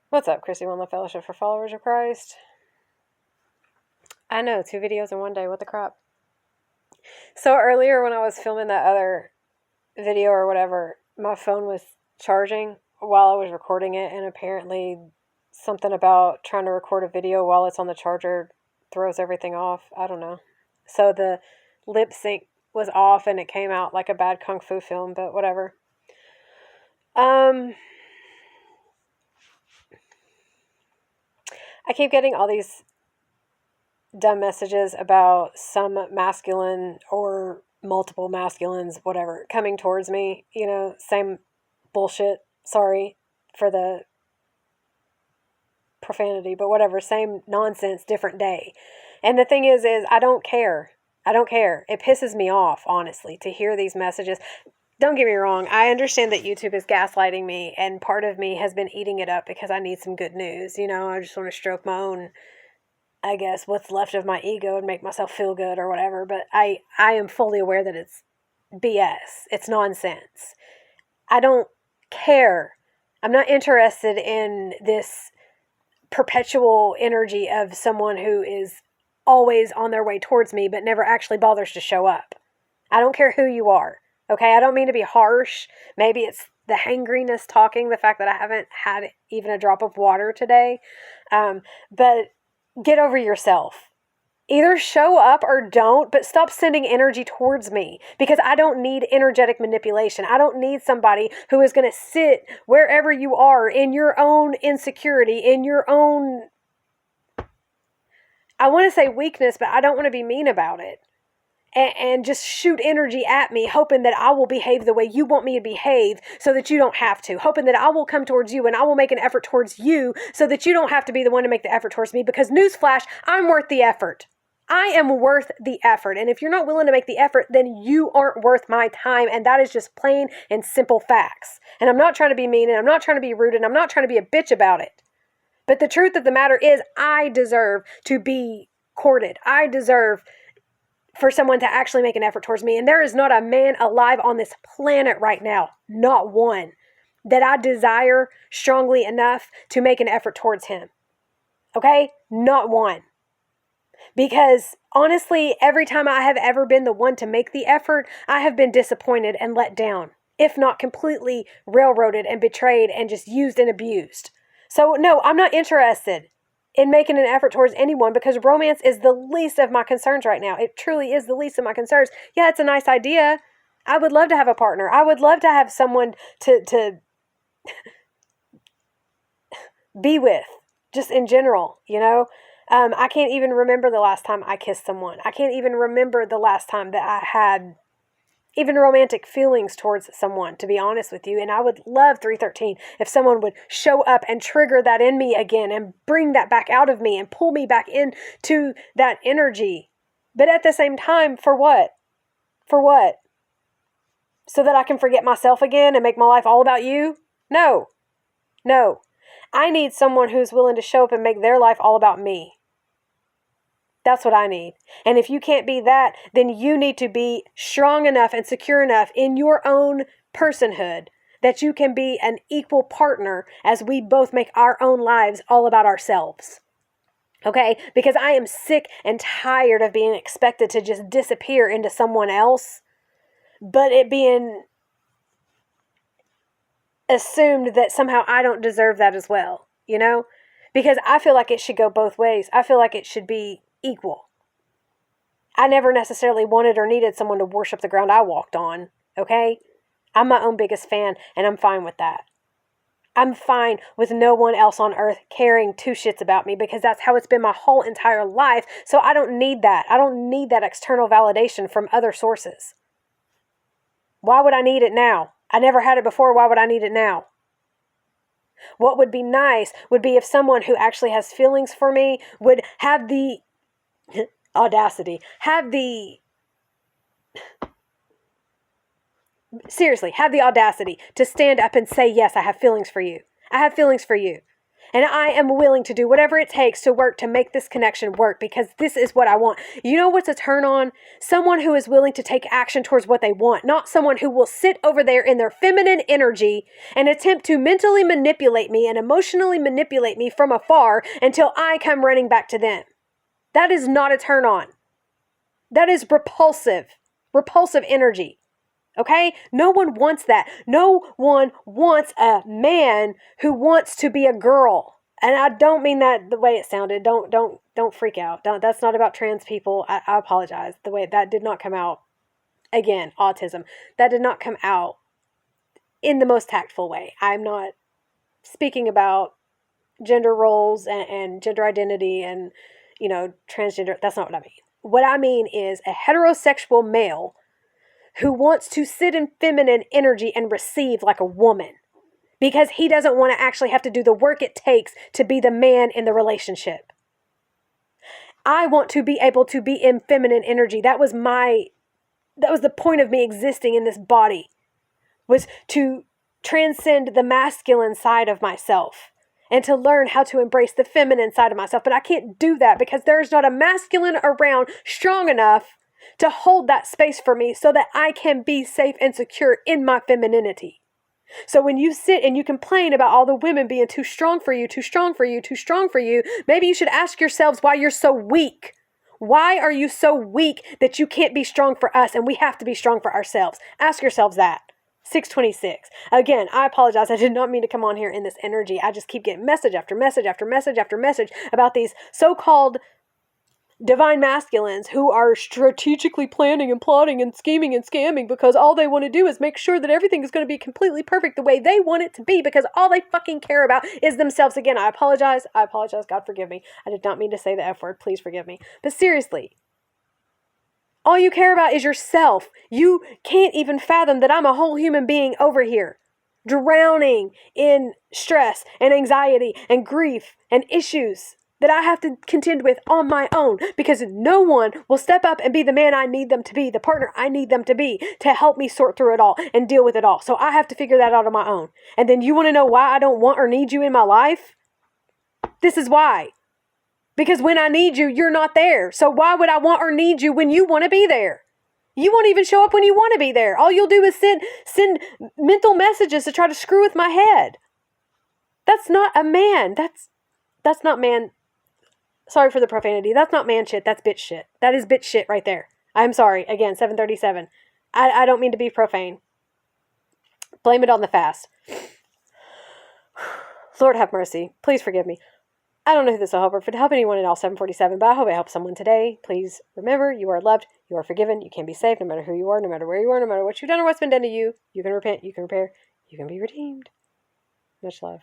What's up, Chrissy One Love Fellowship for Followers of Christ? I know, 2 videos in one day. What the crap? So earlier when I was filming that other video or whatever, my phone was charging while I was recording it, and apparently something about trying to record a video while it's on the charger throws everything off. I don't know. So the lip sync was off and it came out like a bad kung fu film, but whatever. I keep getting all these dumb messages about some masculine or multiple masculines, whatever, coming towards me. Same bullshit. Sorry for the profanity, but whatever, same nonsense, different day. And the thing is I don't care. I don't care. It pisses me off, honestly, to hear these messages. Don't get me wrong. I understand that YouTube is gaslighting me, and part of me has been eating it up because I need some good news. I just want to stroke my own, I guess, what's left of my ego and make myself feel good or whatever. But I am fully aware that it's BS. It's nonsense. I don't care. I'm not interested in this perpetual energy of someone who is always on their way towards me but never actually bothers to show up. I don't care who you are. Okay, I don't mean to be harsh. Maybe it's the hangriness talking, the fact that I haven't had even a drop of water today. But get over yourself. Either show up or don't, but stop sending energy towards me, because I don't need energetic manipulation. I don't need somebody who is going to sit wherever you are in your own insecurity, in your own, I want to say weakness, but I don't want to be mean about it. And just shoot energy at me, hoping that I will behave the way you want me to behave so that you don't have to. Hoping that I will come towards you and I will make an effort towards you so that you don't have to be the one to make the effort towards me. Because newsflash, I'm worth the effort. I am worth the effort. And if you're not willing to make the effort, then you aren't worth my time. And that is just plain and simple facts. And I'm not trying to be mean, and I'm not trying to be rude, and I'm not trying to be a bitch about it. But the truth of the matter is, I deserve to be courted. I deserve for someone to actually make an effort towards me. And there is not a man alive on this planet right now, not one, that I desire strongly enough to make an effort towards him. Okay? Not one. Because honestly, every time I have ever been the one to make the effort, I have been disappointed and let down, if not completely railroaded and betrayed and just used and abused. So no, I'm not interested in making an effort towards anyone, because romance is the least of my concerns right now. It truly is the least of my concerns. Yeah, it's a nice idea. I would love to have a partner. I would love to have someone to be with, just in general, I can't even remember the last time I kissed someone. I can't even remember the last time that I had even romantic feelings towards someone, to be honest with you. And I would love 313 if someone would show up and trigger that in me again and bring that back out of me and pull me back into that energy. But at the same time, for what? For what? So that I can forget myself again and make my life all about you? No. No. I need someone who's willing to show up and make their life all about me. That's what I need. And if you can't be that, then you need to be strong enough and secure enough in your own personhood that you can be an equal partner as we both make our own lives all about ourselves. Okay? Because I am sick and tired of being expected to just disappear into someone else, but it being assumed that somehow I don't deserve that as well, Because I feel like it should go both ways. I feel like it should be equal. I never necessarily wanted or needed someone to worship the ground I walked on, okay? I'm my own biggest fan, and I'm fine with that. I'm fine with no one else on earth caring 2 shits about me, because that's how it's been my whole entire life, so I don't need that. I don't need that external validation from other sources. Why would I need it now? I never had it before. Why would I need it now? What would be nice would be if someone who actually has feelings for me would have the audacity, have the audacity to stand up and say, yes, I have feelings for you. I have feelings for you. And I am willing to do whatever it takes to work to make this connection work because this is what I want. You know what's a turn on? Someone who is willing to take action towards what they want, not someone who will sit over there in their feminine energy and attempt to mentally manipulate me and emotionally manipulate me from afar until I come running back to them. That is not a turn on. That is repulsive energy. Okay? No one wants that. No one wants a man who wants to be a girl. And I don't mean that the way it sounded. Don't freak out. That's not about trans people. I apologize. The way that did not come out. Again, autism. That did not come out in the most tactful way. I'm not speaking about gender roles and gender identity and, transgender. That's not what I mean. What I mean is a heterosexual male who wants to sit in feminine energy and receive like a woman because he doesn't want to actually have to do the work it takes to be the man in the relationship. I want to be able to be in feminine energy. That was the point of me existing in this body, was to transcend the masculine side of myself and to learn how to embrace the feminine side of myself. But I can't do that because there's not a masculine around strong enough to hold that space for me so that I can be safe and secure in my femininity. So when you sit and you complain about all the women being too strong for you, maybe you should ask yourselves why you're so weak. Why are you so weak that you can't be strong for us and we have to be strong for ourselves? Ask yourselves that. 626. Again, I apologize. I did not mean to come on here in this energy. I just keep getting message after message after message after message about these so-called divine masculines who are strategically planning and plotting and scheming and scamming because all they want to do is make sure that everything is going to be completely perfect the way they want it to be because all they fucking care about is themselves. Again, I apologize. God forgive me. I did not mean to say the F word. Please forgive me. But seriously, all you care about is yourself. You can't even fathom that I'm a whole human being over here, drowning in stress and anxiety and grief and issues that I have to contend with on my own because no one will step up and be the man I need them to be, the partner I need them to be, to help me sort through it all and deal with it all. So I have to figure that out on my own. And then you want to know why I don't want or need you in my life? This is why. Because when I need you, you're not there. So why would I want or need you when you want to be there? You won't even show up when you want to be there. All you'll do is send mental messages to try to screw with my head. That's not a man. That's not man. Sorry for the profanity. That's not man shit. That's bitch shit. That is bitch shit right there. I'm sorry. Again, 737. I don't mean to be profane. Blame it on the fast. Lord have mercy. Please forgive me. I don't know who this will help or if it help anyone at all, 747, but I hope it helps someone today. Please remember, you are loved, you are forgiven, you can be saved no matter who you are, no matter where you are, no matter what you've done or what's been done to you. You can repent, you can repair, you can be redeemed. Much love.